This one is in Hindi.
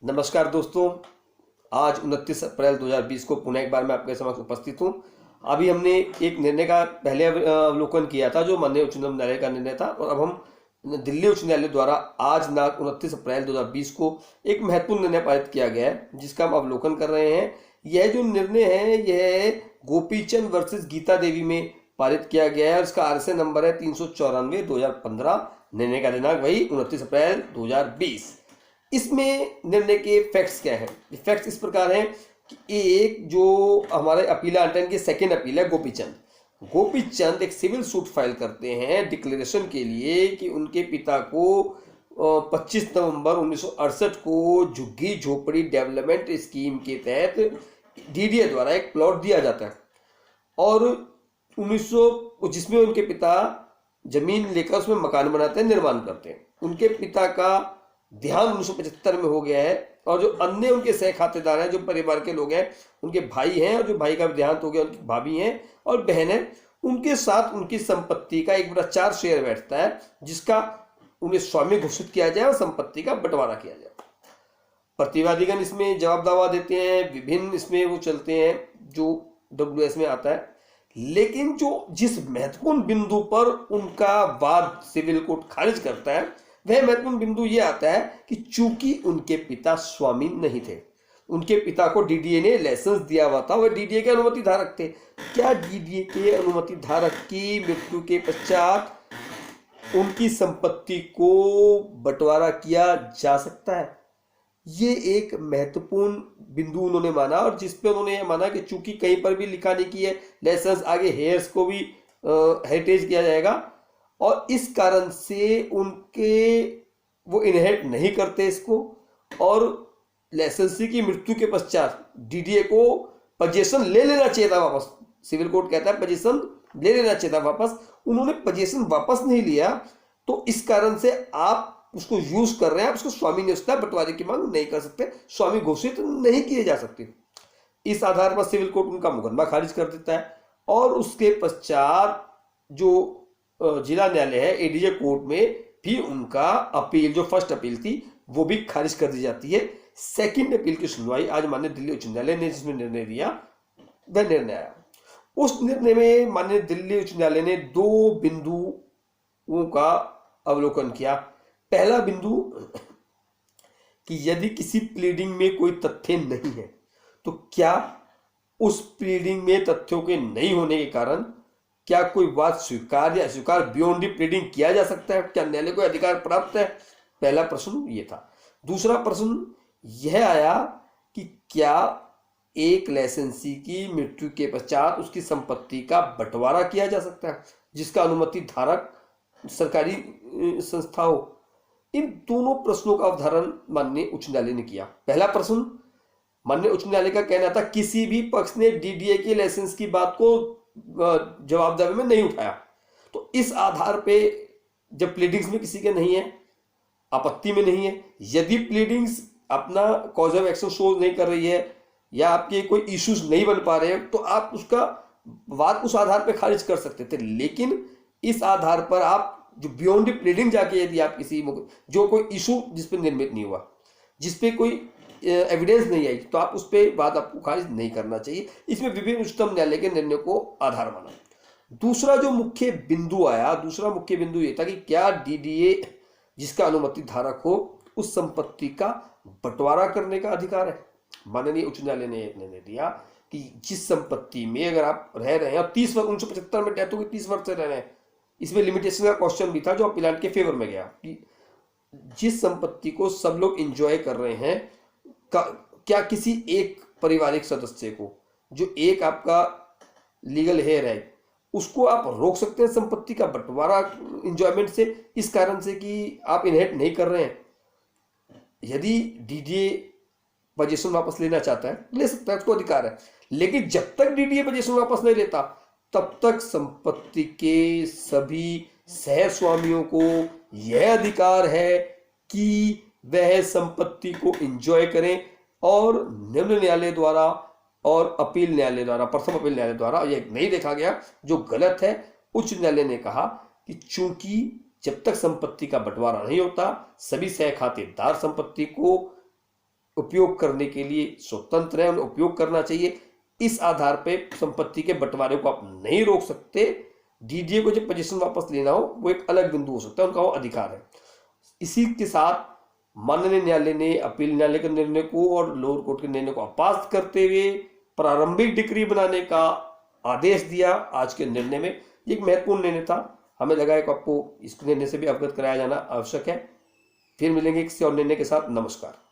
नमस्कार दोस्तों। आज 29 अप्रैल 2020 को पुनः एक बार मैं आपके समक्ष उपस्थित हूँ। अभी हमने एक निर्णय का पहले अवलोकन किया था जो माननीय उच्च न्यायालय का निर्णय था, और अब हम दिल्ली उच्च न्यायालय द्वारा आज 29 अप्रैल 2020 को एक महत्वपूर्ण निर्णय पारित किया गया है, जिसका हम अवलोकन कर रहे हैं। यह जो निर्णय है यह गोपीचंद वर्सेस गीता देवी में पारित किया गया है, और इसका आरएसए नंबर है 394/2015। निर्णय का दिनांक वही 29 अप्रैल 2020। इसमें निर्णय के फैक्ट्स क्या हैं? फैक्ट्स इस प्रकार हैं कि एक जो हमारे अपील अंटन की सेकेंड अपील है, गोपीचंद एक सिविल सूट फाइल करते हैं डिक्लेरेशन के लिए कि उनके पिता को 25 नवंबर 1968 को झुग्गी झोपड़ी डेवलपमेंट स्कीम के तहत डीडीए द्वारा एक प्लॉट दिया जाता है, और 1900 जिसमें उनके पिता जमीन लेकर उसमें मकान बनाते हैं, निर्माण करते हैं। उनके पिता का देहांत 1975 में हो गया है, और जो अन्य उनके सह खातेदार हैं, जो परिवार के लोग हैं, उनके भाई हैं, और जो भाई का देहांत हो गया उनकी भाभी हैं और बहन है, उनके साथ उनकी संपत्ति का 1/4 शेयर बैठता है, जिसका उन्हें स्वामी घोषित किया जाए और संपत्ति का बंटवारा किया जाए। प्रतिवादीगण इसमें जवाब दावा देते हैं, विभिन्न इसमें वो चलते हैं जो WS में आता है। लेकिन जो जिस महत्वपूर्ण बिंदु पर उनका वाद सिविल कोर्ट खारिज करता है, वह महत्वपूर्ण बिंदु यह आता है कि चूंकि उनके पिता स्वामी नहीं थे, उनके पिता को डीडीए ने लाइसेंस दिया हुआ था, वह डीडीए के अनुमति धारक थे। क्या डीडीए के अनुमति धारक की मृत्यु के पश्चात उनकी संपत्ति को बंटवारा किया जा सकता है? ये एक महत्वपूर्ण बिंदु उन्होंने माना, और जिसपे उन्होंने यह माना कि चूंकि कहीं पर भी लिखा नहीं कि है लाइसेंस आगे हेयर्स को भी हेरिटेज किया जाएगा, और इस कारण से उनके वो इनहेरिट नहीं करते इसको, और लाइसेंसी की मृत्यु के पश्चात डीडीए को पोजीशन ले लेना चाहिए था वापस। सिविल कोर्ट कहता है पोजीशन ले लेना चाहिए था वापस, उन्होंने पोजीशन वापस नहीं लिया, तो इस कारण से आप उसको यूज कर रहे हैं, आप उसको स्वामी नियुक्त बंटवारे की मांग नहीं कर सकते, स्वामी घोषित नहीं किए जा सकते। इस आधार पर सिविल कोर्ट उनका मुकदमा खारिज कर देता है, और उसके पश्चात जो जिला न्यायालय है एडीजे कोर्ट में भी उनका अपील, जो फर्स्ट अपील थी, वो भी खारिज कर दी जाती है। सेकंड अपील की सुनवाई आज माननीय दिल्ली उच्च न्यायालय ने जिसमें निर्णय दिया, वह निर्णय आया। उस निर्णय में माननीय दिल्ली उच्च न्यायालय ने 2 बिंदुओं का अवलोकन किया। पहला बिंदु कि यदि किसी प्लीडिंग में कोई तथ्य नहीं है, तो क्या उस प्लीडिंग में तथ्यों के नहीं होने के कारण क्या कोई बात स्वीकार या अस्वीकार बियॉन्ड दी प्लीडिंग किया जा सकता है? क्या न्यायालय को अधिकार प्राप्त है? पहला प्रश्न ये था। दूसरा प्रश्न यह आया कि क्या एक लाइसेंसी की मृत्यु के पश्चात उसकी संपत्ति का बंटवारा किया जा सकता है, जिसका अनुमति धारक सरकारी संस्था हो? इन दोनों प्रश्नों का अवधारण माननीय उच्च न्यायालय ने किया। पहला प्रश्न, माननीय उच्च न्यायालय का कहना था किसी भी पक्ष ने डीडीए के लाइसेंस की बात को जवाबदारी में नहीं उठाया, तो इस आधार पे जब प्लीडिंग्स में किसी के नहीं है, आपत्ति में नहीं है, यदि प्लीडिंग्स अपना कॉज ऑफ एक्शन शो नहीं कर रही है या आपके कोई इश्यूज नहीं बन पा रहे हैं, तो आप उसका वाद उस आधार पे खारिज कर सकते थे। लेकिन इस आधार पर आप जो बियॉन्ड प्लीडिंग जाके यदि आप किसी जो कोई इशू जिस पर निर्मित नहीं हुआ, जिस पे कोई एविडेंस नहीं आई, तो आप उस पर बात आपको खारिज नहीं करना चाहिए। इसमें विभिन्न उच्चतम न्यायालय के निर्णय को आधार माना। दूसरा जो मुख्य बिंदु आया, दूसरा मुख्य बिंदु ये था कि क्या डीडीए जिसका अनुमति धारक हो उस संपत्ति का बंटवारा करने का अधिकार है? माननीय उच्च न्यायालय ने एक निर्णय दिया कि जिस संपत्ति में अगर आप रह रहे हैं, और 30 वर्ष 1975 में डेथ होगी, 30 वर्ष से रह रहे हैं, इसमें लिमिटेशन का क्वेश्चन भी था जो अपीलांट के फेवर में गया कि जिस संपत्ति को सब लोग एंजॉय कर रहे हैं, क्या किसी एक पारिवारिक सदस्य को, जो एक आपका लीगल हेयर है, उसको आप रोक सकते हैं संपत्ति का बंटवारा एंजॉयमेंट से, इस कारण से कि आप इनहेरिट नहीं कर रहे हैं? यदि डीडीए पोजीशन वापस लेना चाहता है, ले सकता है, उसको अधिकार है। लेकिन जब तक डीडीए पोजीशन वापस नहीं लेता, तब तक संपत्ति के सभी सह स्वामियों को यह अधिकार है कि वह संपत्ति को एंजॉय करें, और निम्न न्यायालय द्वारा और अपील न्यायालय द्वारा, प्रथम अपील न्यायालय द्वारा यह नहीं देखा गया जो गलत है। उच्च न्यायालय ने कहा कि चूंकि जब तक संपत्ति का बंटवारा नहीं होता, सभी सह खातेदार संपत्ति को उपयोग करने के लिए स्वतंत्र है, उन्हें उपयोग करना चाहिए। इस आधार पे संपत्ति के बंटवारे को आप नहीं रोक सकते। डीडीए को जब पोजीशन वापस लेना हो वो एक अलग बिंदु हो सकता है, उनका वो अधिकार है। इसी के साथ माननीय न्यायालय ने अपील न्यायालय के निर्णय को और लोअर कोर्ट के निर्णय को अपास्त करते हुए प्रारंभिक डिक्री बनाने का आदेश दिया। आज के निर्णय में एक महत्वपूर्ण निर्णय था, हमें लगा है कि आपको इस निर्णय से भी अवगत कराया जाना आवश्यक है। फिर मिलेंगे किसी और निर्णय के साथ। नमस्कार।